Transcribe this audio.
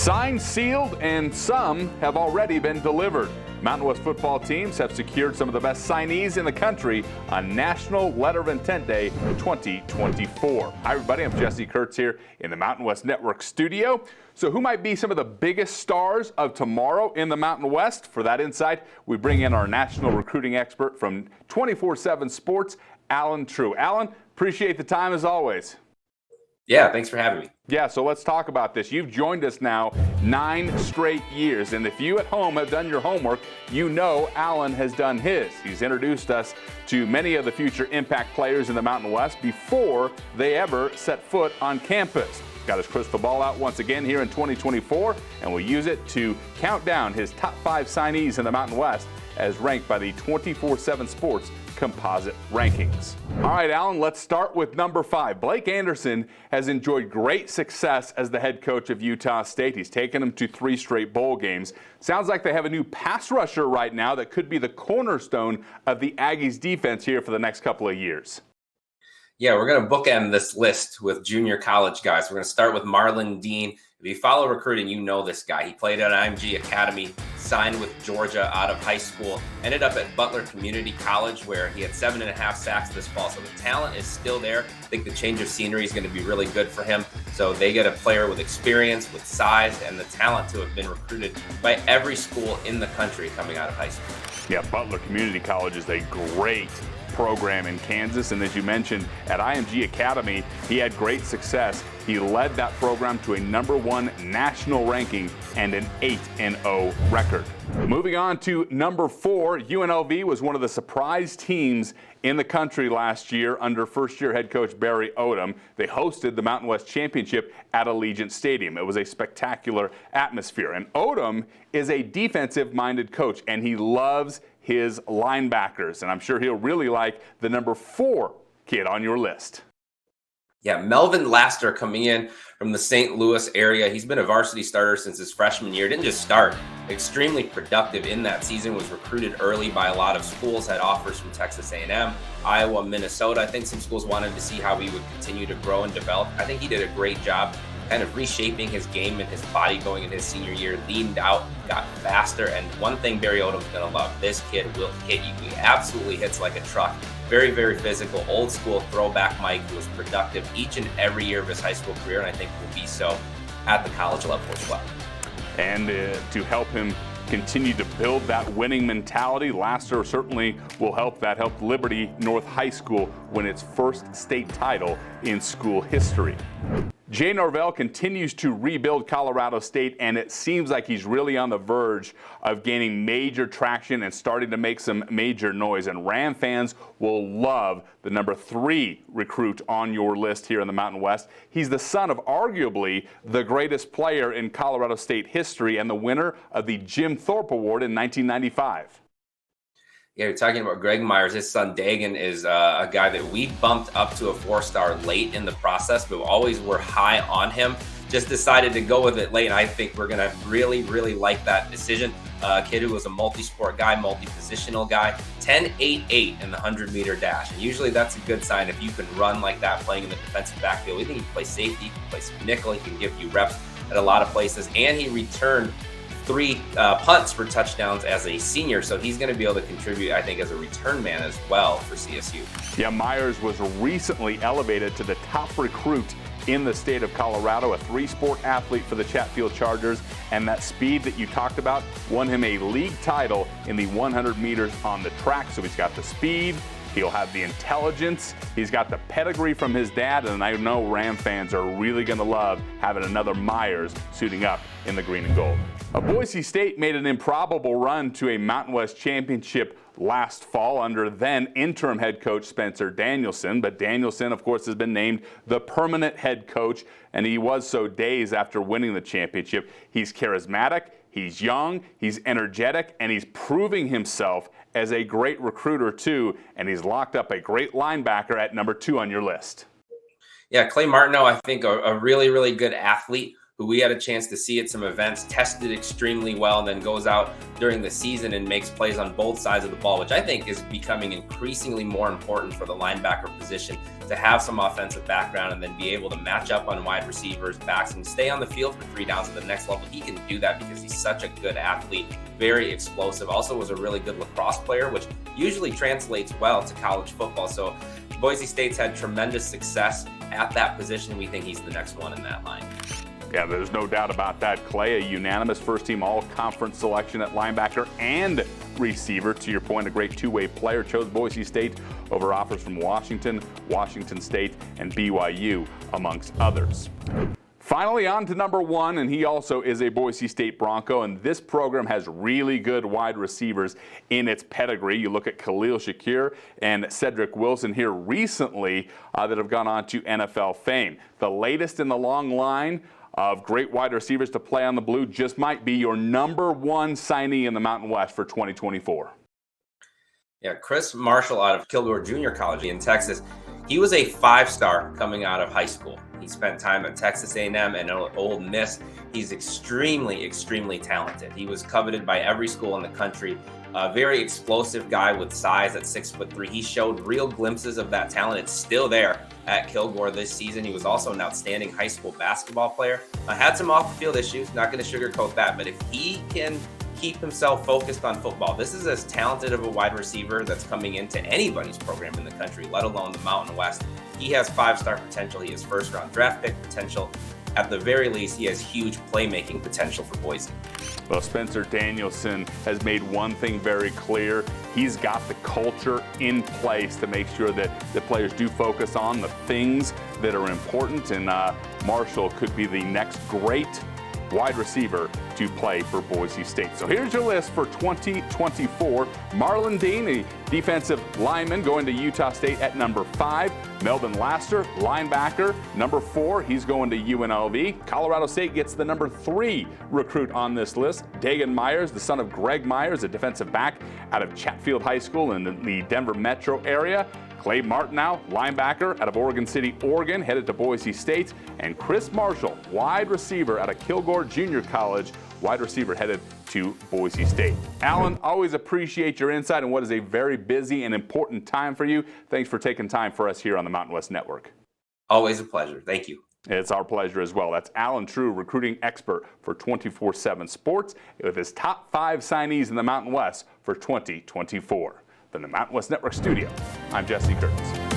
Signed, sealed, and some have already been delivered. Mountain West football teams have secured some of the best signees in the country on National Letter of Intent Day 2024. Hi, everybody. I'm Jesse Kurtz here in the Mountain West Network studio. So who might be some of the biggest stars of tomorrow in the Mountain West? For that insight, we bring in our national recruiting expert from 24/7 Sports, Trieu. Alan, appreciate the time as always. Yeah, thanks for having me. Yeah, so let's talk about this. You've joined us now 9 straight years, and if you at home have done your homework, you know Alan has done his. He's introduced us to many of the future impact players in the Mountain West before they ever set foot on campus. Got his crystal ball out once again here in 2024, and we'll use it to count down his top 5 signees in the Mountain West as ranked by the 24/7 Sports composite rankings. All right, Alan, let's start with number 5. Blake Anderson has enjoyed great success as the head coach of Utah State. He's taken them to 3 straight bowl games. Sounds like they have a new pass rusher right now that could be the cornerstone of the Aggies defense here for the next couple of years. Yeah, we're going to bookend this list with junior college guys. We're going to start with Marlon Dean. If you follow recruiting, you know this guy. He played at IMG Academy, signed with Georgia out of high school, ended up at Butler Community College where he had 7.5 sacks this fall. So the talent is still there. I think the change of scenery is going to be really good for him. So they get a player with experience, with size, and the talent to have been recruited by every school in the country coming out of high school. Yeah, Butler Community College is a great program in Kansas, and as you mentioned, at IMG Academy, he had great success. He led that program to a #1 national ranking and an 8-0 record. Moving on to number 4, UNLV was one of the surprise teams in the country last year under first-year head coach Barry Odom. They hosted the Mountain West Championship at Allegiant Stadium. It was a spectacular atmosphere, and Odom is a defensive-minded coach, and he loves his linebackers, and I'm sure he'll really like the number 4 kid on your list. Yeah, Melvin Laster coming in from the St. Louis area. He's been a varsity starter since his freshman year. Didn't just start, extremely productive in that season, was recruited early by a lot of schools, had offers from Texas A&M, Iowa, Minnesota. I think some schools wanted to see how he would continue to grow and develop. I think he did a great job kind of reshaping his game and his body going in his senior year, leaned out, got faster, and one thing Barry Odom's going to love, this kid will hit you. He absolutely hits like a truck. Very, very physical, old school throwback Mike who was productive each and every year of his high school career, and I think will be so at the college level as well. And to help him continue to build that winning mentality, Laster certainly will help that. Helped Liberty North High School win its first state title in school history. Jay Norvell continues to rebuild Colorado State, and it seems like he's really on the verge of gaining major traction and starting to make some major noise. And Ram fans will love the number 3 recruit on your list here in the Mountain West. He's the son of arguably the greatest player in Colorado State history and the winner of the Jim Thorpe Award in 1995. Yeah, you're talking about Greg Myers. His son Dagan is a guy that we bumped up to a 4-star late in the process, but always were high on him. Just decided to go with it late, and I think we're going to really, really like that decision. A kid who was a multi-sport guy, multi-positional guy, 10.88 in the 100-meter dash. And usually that's a good sign if you can run like that playing in the defensive backfield. We think he can play safety, he can play some nickel, he can give you reps at a lot of places, and he returned 3 punts for touchdowns as a senior, so he's going to be able to contribute, I think, as a return man as well for CSU. Yeah, Myers was recently elevated to the top recruit in the state of Colorado, a 3-sport athlete for the Chatfield Chargers, and that speed that you talked about won him a league title in the 100 meters on the track. So he's got the speed, he'll have the intelligence, he's got the pedigree from his dad, and I know Ram fans are really going to love having another Myers suiting up in the green and gold. Boise State made an improbable run to a Mountain West championship last fall under then interim head coach Spencer Danielson, but Danielson, of course, has been named the permanent head coach, and he was so days after winning the championship. He's charismatic, he's young, he's energetic, and he's proving himself as a great recruiter too, and he's locked up a great linebacker at number 2 on your list. Yeah, Clay Martineau, I think a really, really good athlete who we had a chance to see at some events, tested extremely well, and then goes out during the season and makes plays on both sides of the ball, which I think is becoming increasingly more important for the linebacker position, to have some offensive background and then be able to match up on wide receivers, backs, and stay on the field for 3 downs at the next level. He can do that because he's such a good athlete, very explosive. Also was a really good lacrosse player, which usually translates well to college football. So Boise State's had tremendous success at that position. We think he's the next one in that line. Yeah, there's no doubt about that, Clay. A unanimous first-team all-conference selection at linebacker and receiver. To your point, a great two-way player. Chose Boise State over offers from Washington, Washington State, and BYU, amongst others. Finally, on to number 1, and he also is a Boise State Bronco, and this program has really good wide receivers in its pedigree. You look at Khalil Shakir and Cedric Wilson here recently that have gone on to NFL fame. The latest in the long line of great wide receivers to play on the blue just might be your number 1 signee in the Mountain West for 2024. Yeah, Chris Marshall out of Kilgore Junior College in Texas. He was a 5-star coming out of high school. He spent time at Texas A&M and Ole Miss. He's extremely, extremely talented. He was coveted by every school in the country. A very explosive guy with size at 6'3". He showed real glimpses of that talent. It's still there at Kilgore this season. He was also an outstanding high school basketball player. Had some off-the-field issues, not going to sugarcoat that, but if he can keep himself focused on football, this is as talented of a wide receiver that's coming into anybody's program in the country, let alone the Mountain West. He has 5-star potential. He has first-round draft pick potential. At the very least, he has huge playmaking potential for Boise. Well, Spencer Danielson has made one thing very clear. He's got the culture in place to make sure that the players do focus on the things that are important, and Marshall could be the next great wide receiver to play for Boise State. So here's your list for 2024. Marlon Dean, a defensive lineman, going to Utah State at number 5. Melvin Laster, linebacker, number 4. He's going to UNLV. Colorado State gets the number 3 recruit on this list. Dagan Myers, the son of Greg Myers, a defensive back out of Chatfield High School in the Denver metro area. Clay Martineau, linebacker out of Oregon City, Oregon, headed to Boise State. And Chris Marshall, wide receiver out of Kilgore Junior College, wide receiver headed to Boise State. Alan, always appreciate your insight on what is a very busy and important time for you. Thanks for taking time for us here on the Mountain West Network. Always a pleasure. Thank you. It's our pleasure as well. That's Alan Trieu, recruiting expert for 24/7 Sports, with his top 5 signees in the Mountain West for 2024. From the Mountain West Network studio, I'm Jesse Kurtz.